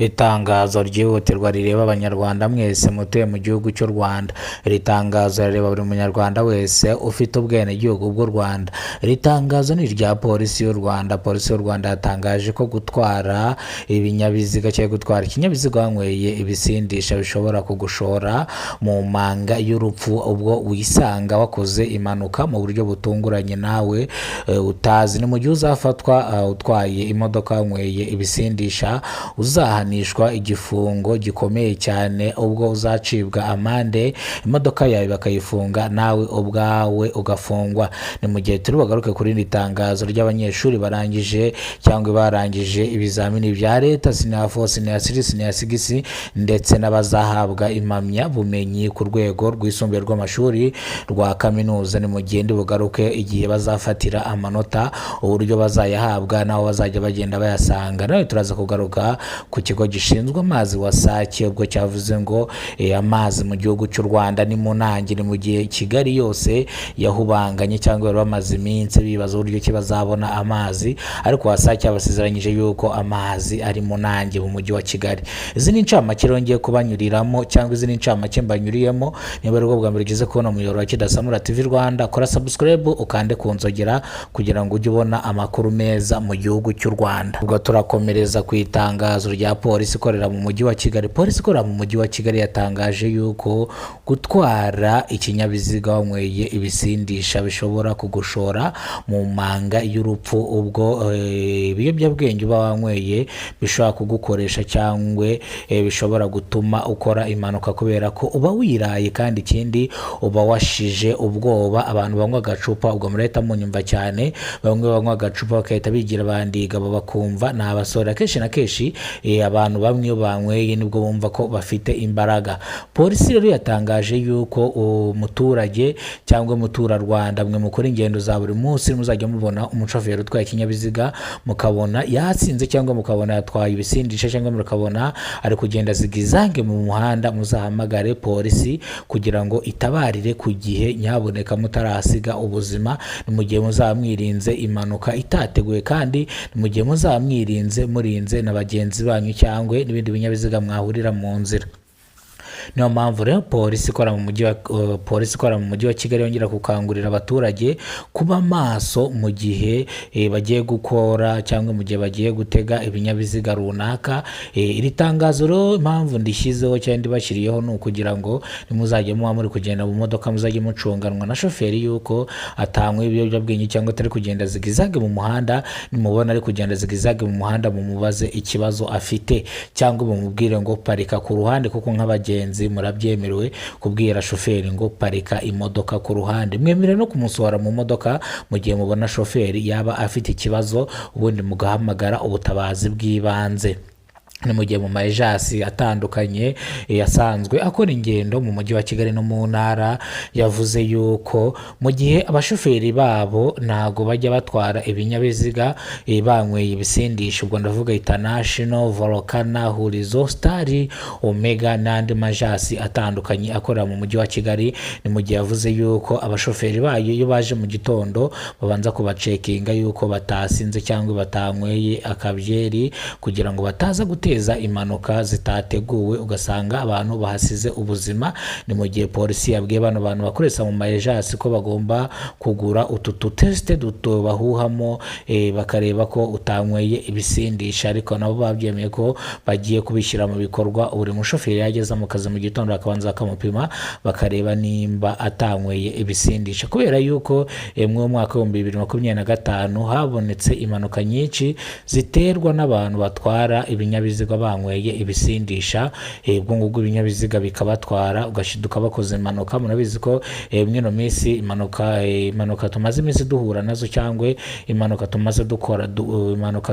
Itangazo ryihutirwa rireba abanyarwanda mwese mutuye mu gihugu cy'u Rwanda. Iri tangazo rireba buri munyarwanda wese ufite ubwenegihugu bw'u Rwanda. Iri tangazo ni irya polisi y'u Rwanda. Polisi y'u Rwanda yatangaje ko gutwara ibinyabiziga cyangwa gutwara ikinyabiziga wanyweye ibisindisha bishobora kugushora mu manga y'urupfu ubwo wisanga wakoze impanuka mu buryo butunguranye nawe utazi. Ni mu gihe uzafatwa utwaye imodoka wanyweye ibisindisha uzahanishwa igifungo gikomeye cyane ubwo uzacibwa amande, imodoka yawe bakayifunga, nawe ubwawe ugafungwa. Ni mu gihe turi bagaruke kuri iri tangazo ry'abanyeshuri barangije cyangwa barangije ibizamini bya leta senior 4 senior 3 senior 6 ndetse n'abazahabwa impamyabumenyi ku rwego rwisumbuye rw'amashuri rwa kaminuza. Ni mu gihe ndi bugaruke igihe bazafatira amanota, uburyo bazayahabwa n'aho bazajya bagenda bayasanga. Nawe turaza kugaruka ku kigo gishinzwe amazi wasake ubwo cyavuze ngo amazi mu gihugu cy'u Rwanda ni munange. Ni mu gihe Kigali yose yahubanganye cyangwa bari bamaze iminsi bibaza uburyo ki bazabona amazi, ariko wasake abasezeranyije yuko amazi ari munange mu mujyi wa Kigali. Izi ni incamake rongeye kubanyuriramo cyangwa izi ni incamake mbanyuriyemo. Niba ari bwo bwa mbere ugeze kubona umuyoboro wa Kidasamura TV Rwanda, kora subscribe ukande ku nzogera kugira ngo ujye ubona amakuru meza mu gihugu cy'u Rwanda. Ubwo turakomereza ku itangazo rya polisi ikorera mu mujyi wa Kigali. Polisi ikorera mu mujyi wa Kigali yatangaje yuko gutwara ikinyabiziga wanyweye ibisindisha bishobora kugushora mu manga y'urupfu ubwo ibiyobyabwenge uba wanyweye bishobora kugukoresha cyangwa bishobora gutuma ukora impanuka kubera ko uba wiraye, kandi ikindi uba washije ubwoba. Abantu banywa agacupa, ubwo murahita munyumva cyane, bamwe banywa agacupa bakahita bigira bandiga bakumva ni abasore. Akenshi na kenshi abantu bamwe iyo banyweye nibwo bumva ko bafite imbaraga. Polisi rero yatangaje yuko umuturage cyangwa muturarwanda mwe mukora ingendo za buri munsi muzajya mubona umushoferi utwaye ikinyabiziga mukabona yasinze cyangwa mukabona yatwaye ibisindisha cyangwa mukabona ari kugenda zigizange mu muhanda, muzahamagare polisi kugira ngo itabarire ku gihe, nyaboneka mutarasiga ubuzima. Ni mu gihe muzamwirinze impanuka itateguye, kandi ni mu gihe muzamwirinze murinze na bagenzi banyu cyangwa n'ibindi binyabiziga mwahurira mu nzira. Niyo mpamvu rero polisi ikora mu mujyi wa Kigali yongera gukangurira abaturage kuba maso mu gihe bagiye gukora cyangwa mu gihe bagiye gutega ibinyabiziga runaka. Iri tangazo rero impamvu ndishyizeho cyangwa ndibashyiriyeho ni ukugira ngo nimuzajye muba muri kugenda mu modoka muzajye mucunganwa na shoferi yuko atanywa ibiyobyabwenge cyangwa atari kugenda zigizage mu muhanda. Nimubona ari kugenda zigizage mu muhanda mumubaze ikibazo afite cyangwa mumubwire ngo parika ku ruhande, kuko nk'abagenzi murabyemerewe kubwira shoferi ngo parika imodoka ku ruhande. Mwemere no kumusohora mu modoka mu gihe mubona shoferi yaba afite ikibazo, ubundi mugahamagara ubutabazi bw'ibanze. Ni mu gihe mu majasi atandukanye yasanzwe akora ingendo mu mujyi wa Kigali no mu ntara, yavuze yuko mu gihe abashoferi babo ntago bajya batwara ibinyabiziga banyweye ibisindisha, ubwo ndavuga International, Volcano, Horizon, Star, Omega n'andi majasi atandukanye akorera mu mujyi wa Kigali. Ni mu gihe yavuze yuko abashoferi bayo iyo baje mu gitondo babanza kubacekinga yuko batasinze cyangwa batanyweye akabyeri kugira ngo bataza guteza impanuka zitateguwe ugasanga abantu bahasize ubuzima. Ni mu gihe polisi yabwiye bano bantu bakoresha mu majasi ko bagomba kugura utu tuteste duto bahuhamo bakareba ko utanyweye ibisindisha, ariko nabo babyemeye ko bagiye kubishyira mu bikorwa. Buri mushoferi yageza mu kazi mu gitondo bakabanza bakamupima bakareba nimba atanyweye ibisindisha, kubera yuko mu mwaka wa 2025 habonetse impanuka nyinshi ziterwa n'abantu batwara ibinyabiziga banyweye ibisindisha. Ubwo ngubwo ibinyabiziga bikabatwara ugashiduka bakoze impanuka. Murabizi ko mwino minsi impanuka tumaze iminsi duhura nazo cyangwa impanuka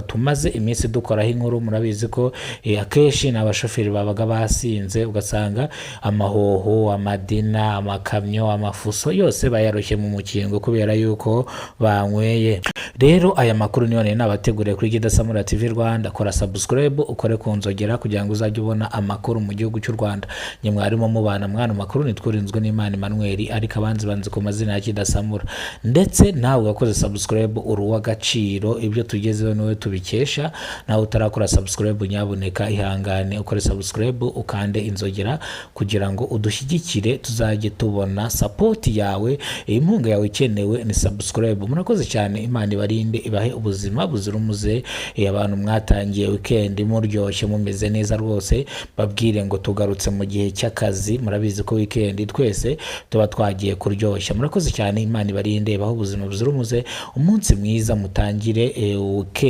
tumaze iminsi dukoraho inkuru, murabizi ko akenshi n'abashoferi babaga basinze ugasanga amahoho, amadina, amakamyo, amafuso yose bayaroshye mu mukingo kubera yuko banyweye. Rero aya makuru niyo nabateguriye kuri Kidasamura TV Rwanda. Kora subscribe ukore kunzogera kugira ngo uzajye ubona amakuru mu gihugu cy'u Rwanda. Nye mwarimo mubana mwana makuru nitwurinzwe n'Imana Emmanuel, ariko abanzi banze ku mazina ya Kidasamura. Ndetse nawe wakoze subscribe uruwa gaciro, ibyo tugezeho niwe tubikesha. Nawe utarakora subscribe nyabuneka ihangane ukore subscribe ukande inzogera kugira ngo udushyigikire, tuzajye tubona support yawe. Inkunga yawe ikenewe ni subscribe. Murakoze cyane, Imana ibarinde ibahe ubuzima buzira umuze. Abantu mwatangiye weekend muryoshye mumeze neza rwose, babwire ngo tugarutse mu gihe cy'akazi. Murabizi ko weekend twese tuba twagiye kuryoshya. Murakoze cyane, Imana ibarinde ibahe ubuzima buzira umuze. Umunsi mwiza, mutangire weekend